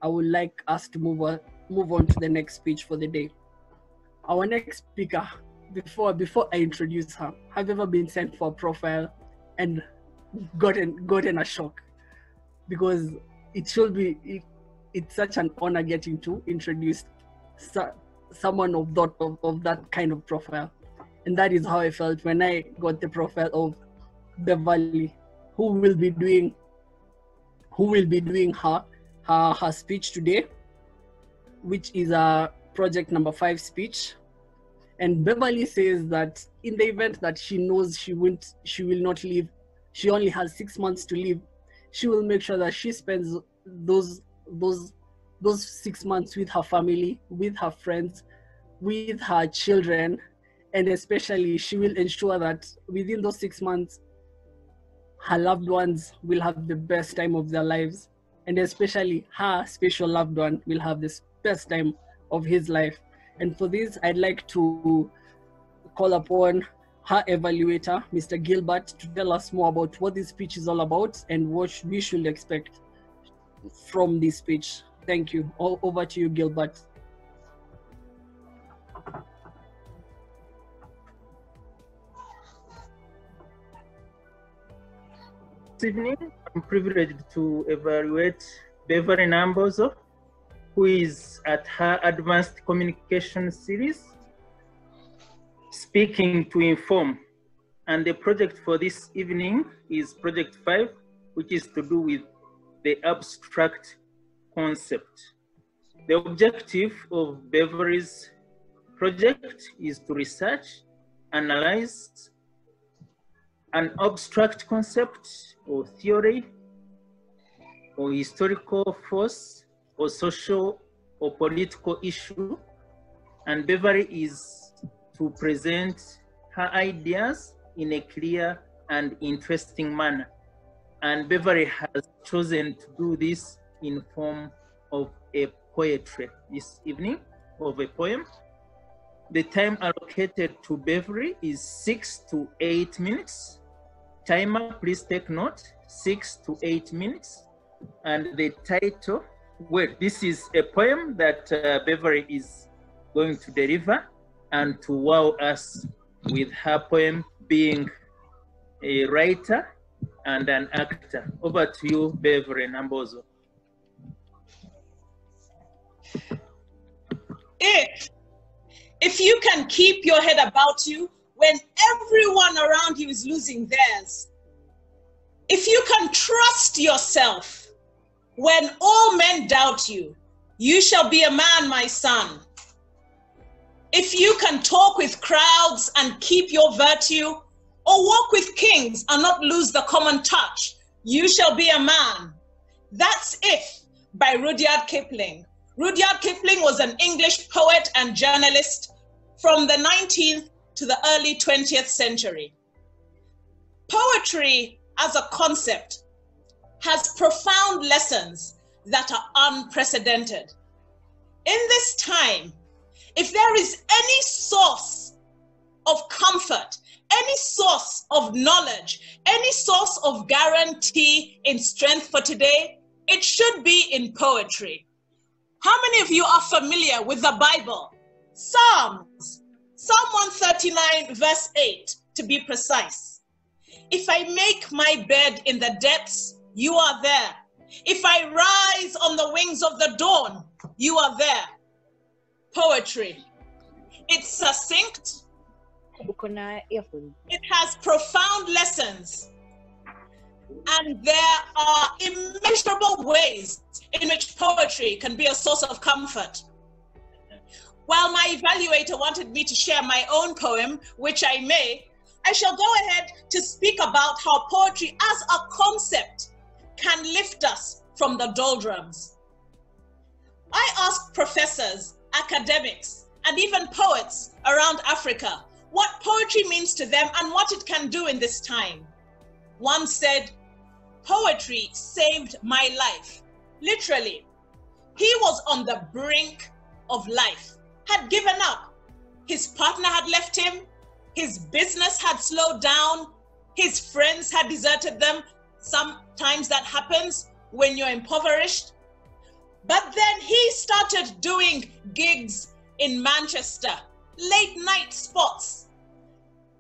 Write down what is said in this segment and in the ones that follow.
I would like us to move on to the next speech for the day. Our next speaker, before I introduce her, have you ever been sent for a profile and gotten a shock? Because it's such an honor getting to introduce someone of that kind of profile. And that is how I felt when I got the profile of Beverly, who will be doing her speech today, which is a project number 5 speech. And Beverly says that in the event that she knows she will not live, she only has 6 months to live, she will make sure that she spends those 6 months with her family, with her friends, with her children, and especially she will ensure that within those 6 months, her loved ones will have the best time of their lives, and especially her special loved one will have the best time of his life. And for this, I'd like to call upon her evaluator, Mr. Gilbert, to tell us more about what this speech is all about and what we should expect from this speech. Thank you. Over to you, Gilbert. This evening, I'm privileged to evaluate Beverly Nambozo, who is at her Advanced Communication series, Speaking to Inform. And the project for this evening is Project 5, which is to do with the abstract concept. The objective of Beverly's project is to research, analyze an abstract concept or theory or historical force or social or political issue. And Beverly is to present her ideas in a clear and interesting manner. And Beverly has chosen to do this in form of a poetry this evening, of a poem. The time allocated to Beverly is 6 to 8 minutes. Timer, please take note, 6 to 8 minutes. And the title, well, this is a poem that Beverly is going to deliver and to wow us with her poem, being a writer and an actor. Over to you, Beverly Nambozo. If you can keep your head about you when everyone around you is losing theirs, if you can trust yourself when all men doubt you, you shall be a man, my son. If you can talk with crowds and keep your virtue, or walk with kings and not lose the common touch, you shall be a man. That's If by Rudyard Kipling. Rudyard Kipling was an English poet and journalist from the 19th to the early 20th century. Poetry as a concept has profound lessons that are unprecedented. In this time, if there is any source of comfort, any source of knowledge, any source of guarantee in strength for today, it should be in poetry. How many of you are familiar with the Bible? Psalms, Psalm 139 verse 8 to be precise. If I make my bed in the depths, you are there. If I rise on the wings of the dawn, you are there. Poetry. It's succinct. It has profound lessons. And there are immeasurable ways in which poetry can be a source of comfort. While my evaluator wanted me to share my own poem, which I may, I shall go ahead to speak about how poetry as a concept can lift us from the doldrums. I asked professors, academics, and even poets around Africa what poetry means to them and what it can do in this time. One said, "Poetry saved my life." Literally, he was on the brink of life, had given up. His partner had left him, his business had slowed down, his friends had deserted them. Sometimes that happens when you're impoverished. But then he started doing gigs in Manchester, late night spots.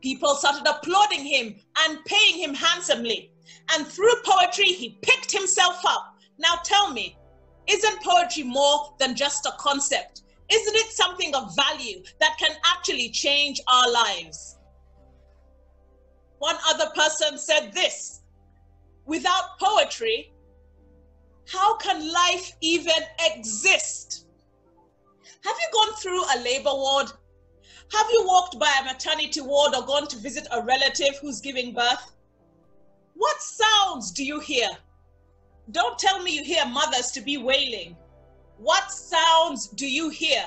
People started applauding him and paying him handsomely. And through poetry, he picked himself up. Now tell me, isn't poetry more than just a concept? Isn't it something of value that can actually change our lives? One other person said this: without poetry, how can life even exist? Have you gone through a labor ward? Have you walked by a maternity ward or gone to visit a relative who's giving birth? What sounds do you hear? Don't tell me you hear mothers to be wailing. What sounds do you hear?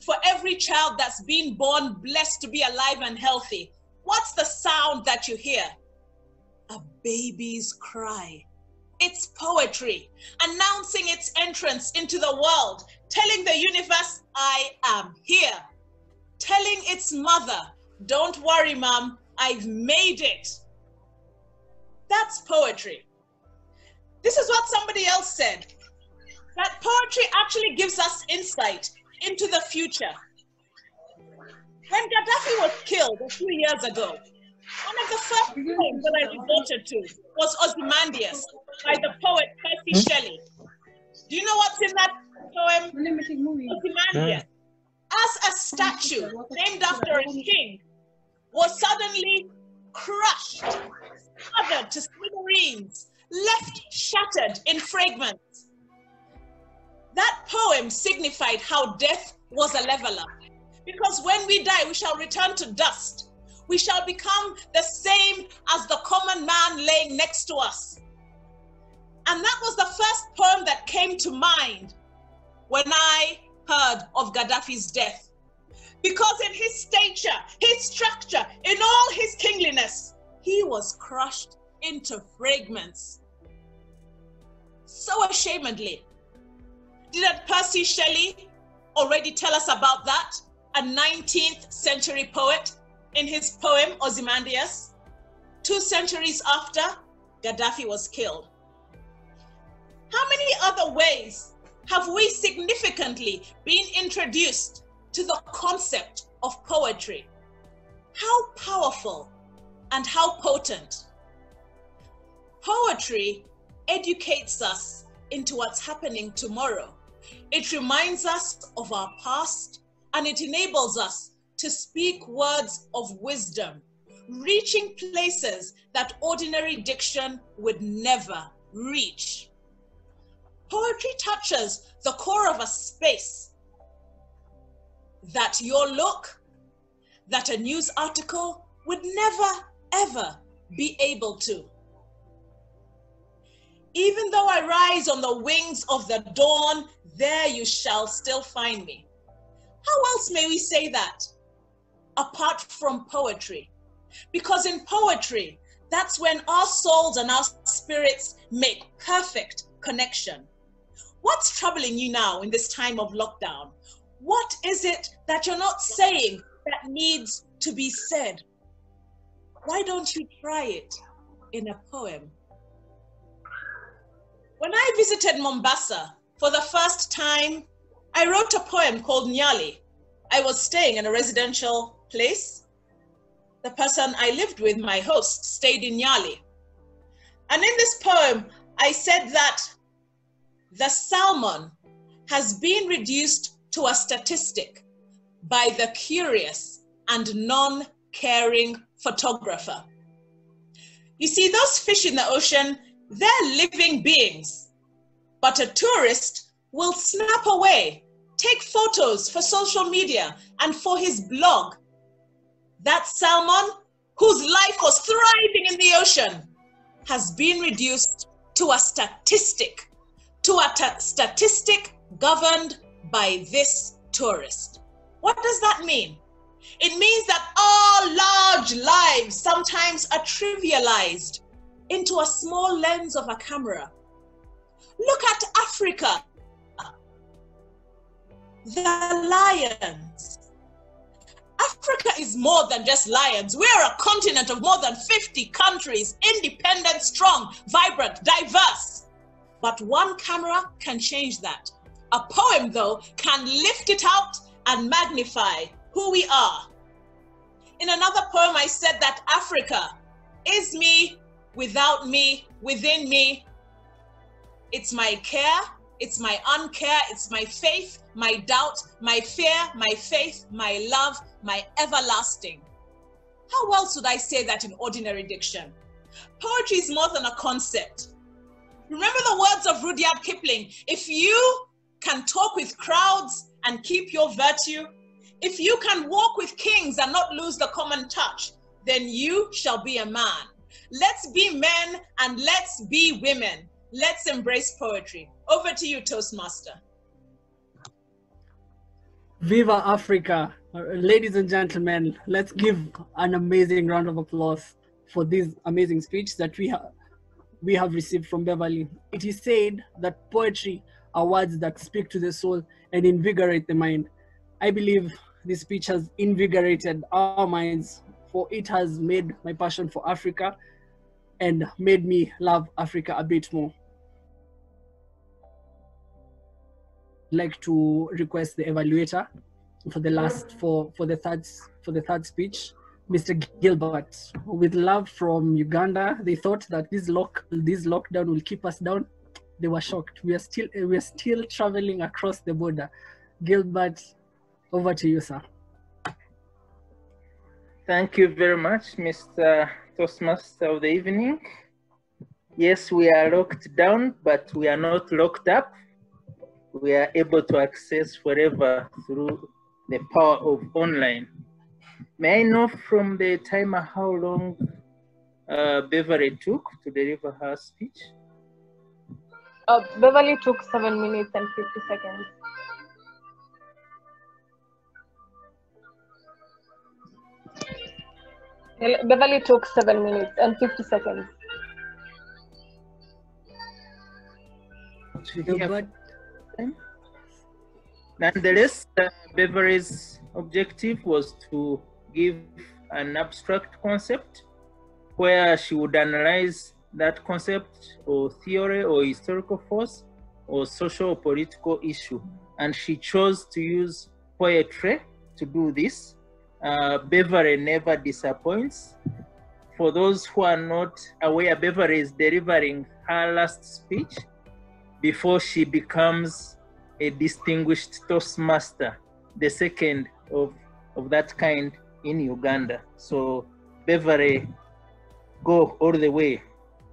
For every child that's been born blessed to be alive and healthy, what's the sound that you hear? A baby's cry. It's poetry, announcing its entrance into the world, telling the universe, I am here. Telling its mother, don't worry, Mom, I've made it. That's poetry. This is what somebody else said, that poetry actually gives us insight into the future. When Gaddafi was killed a few years ago, one of the first poems that I devoted to was Ozymandias by the poet Percy Shelley. Do you know what's in that poem? Ozymandias, as a statue named after a king, was suddenly crushed, smothered to smithereens, left shattered in fragments. That poem signified how death was a leveler, because when we die, we shall return to dust. We shall become the same as the common man laying next to us. And that was the first poem that came to mind when I heard of Gaddafi's death. Because in his stature, his structure, in all his kingliness, he was crushed into fragments. So ashamedly. Didn't Percy Shelley already tell us about that? A 19th century poet in his poem Ozymandias, 2 centuries after Gaddafi was killed. How many other ways have we significantly been introduced to the concept of poetry? How powerful and how potent. Poetry educates us into what's happening tomorrow. It reminds us of our past, and it enables us to speak words of wisdom, reaching places that ordinary diction would never reach. Poetry touches the core of a space that your look, that a news article would never, ever be able to. Even though I rise on the wings of the dawn, there you shall still find me. How else may we say that? Apart from poetry. Because in poetry, that's when our souls and our spirits make perfect connection. What's troubling you now in this time of lockdown? What is it that you're not saying that needs to be said? Why don't you try it in a poem? When I visited Mombasa for the first time, I wrote a poem called Nyali. I was staying in a residential place. The person I lived with, my host, stayed in Nyali. And in this poem, I said that the salmon has been reduced to a statistic by the curious and non-caring photographer. You see, those fish in the ocean, they're living beings, but a tourist will snap away, take photos for social media and for his blog. That salmon, whose life was thriving in the ocean, has been reduced to a statistic governed by this tourist. What does that mean? It means that our large lives sometimes are trivialized into a small lens of a camera. Look at Africa. The lions. Africa is more than just lions. We're a continent of more than 50 countries, independent, strong, vibrant, diverse. But one camera can change that. A poem, though, can lift it out and magnify who we are. In another poem, I said that Africa is me, without me, within me. It's my care, it's my uncare, it's my faith, my doubt, my fear, my faith, my love, my everlasting. How else would I say that in ordinary diction? Poetry is more than a concept. Remember the words of Rudyard Kipling, if you can talk with crowds and keep your virtue, if you can walk with kings and not lose the common touch, then you shall be a man. Let's be men and let's be women. Let's embrace poetry. Over to you, Toastmaster. Viva Africa. Ladies and gentlemen, let's give an amazing round of applause for this amazing speech that we have received from Beverly. It is said that poetry are words that speak to the soul and invigorate the mind. I believe this speech has invigorated our minds, for it has made my passion for Africa and made me love Africa a bit more. I'd like to request the evaluator for the third speech, Mr. Gilbert. With love from Uganda, they thought that this lockdown will keep us down. They were shocked. We are still traveling across the border. Gilbert, over to you, sir. Thank you very much, Mr. Toastmaster of the evening. Yes, we are locked down, but we are not locked up. We are able to access forever through the power of online. May I know from the timer how long Beverly took to deliver her speech? Beverly took 7 minutes and 50 seconds. Beverly took 7 minutes and 50 seconds. Nonetheless, Beverly's objective was to give an abstract concept where she would analyze that concept or theory or historical force or social or political issue. And she chose to use poetry to do this. Beverly never disappoints. For those who are not aware, Beverly is delivering her last speech before she becomes a distinguished Toastmaster, the second of that kind in Uganda. So Beverly, go all the way.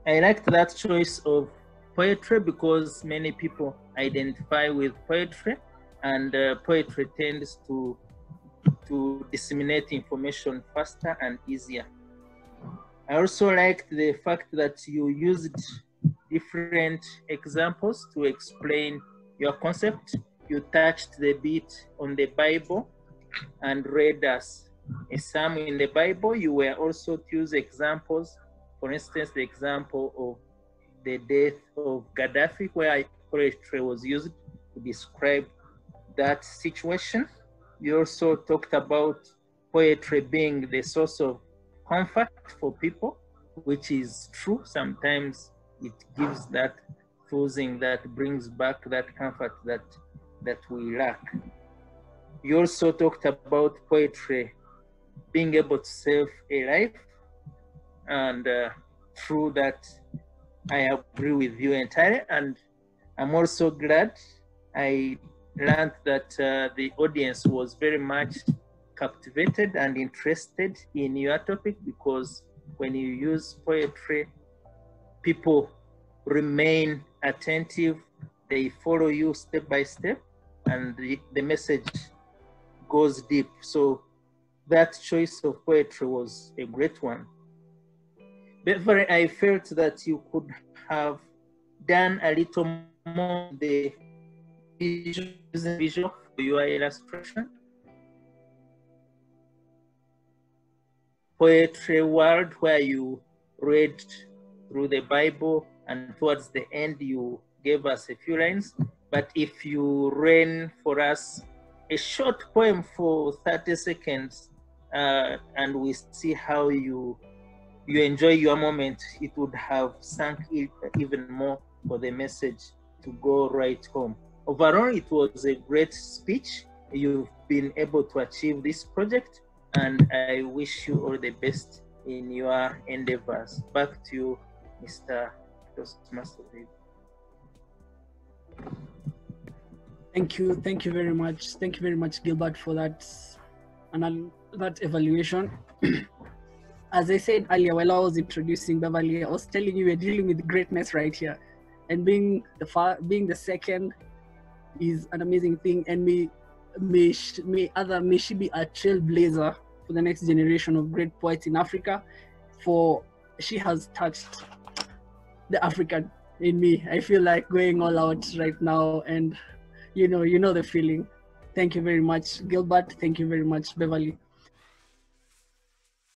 I liked that choice of poetry because many people identify with poetry, and poetry tends to disseminate information faster and easier. I also liked the fact that you used different examples to explain your concept. You touched the bit on the Bible and read us a psalm in the Bible. You were also to use examples, for instance, the example of the death of Gaddafi, where poetry was used to describe that situation. You also talked about poetry being the source of comfort for people, which is true. Sometimes it gives that soothing that brings back that comfort that we lack. You also talked about poetry being able to save a life, and through that, I agree with you entirely. And I'm also glad I learned that the audience was very much captivated and interested in your topic, because when you use poetry, people remain attentive, they follow you step by step, and the message goes deep. So that choice of poetry was a great one. Beverly, I felt that you could have done a little more the visual for your illustration. Poetry world where you read through the Bible and towards the end you gave us a few lines. But if you ran for us a short poem for 30 seconds and we see how you enjoy your moment, it would have sunk even more for the message to go right home. overall, it was a great speech. You've been able to achieve this project, and I wish you all the best in your endeavors. Back to you, Mr. Toastmaster. Thank you very much. Thank you very much, Gilbert, for that that evaluation. As I said earlier, while I was introducing Beverly, I was telling you we're dealing with greatness right here, and being the second is an amazing thing. And may she be a trailblazer for the next generation of great poets in Africa. For she has touched the African in me. I feel like going all out right now, and you know the feeling. Thank you very much, Gilbert. Thank you very much, Beverly.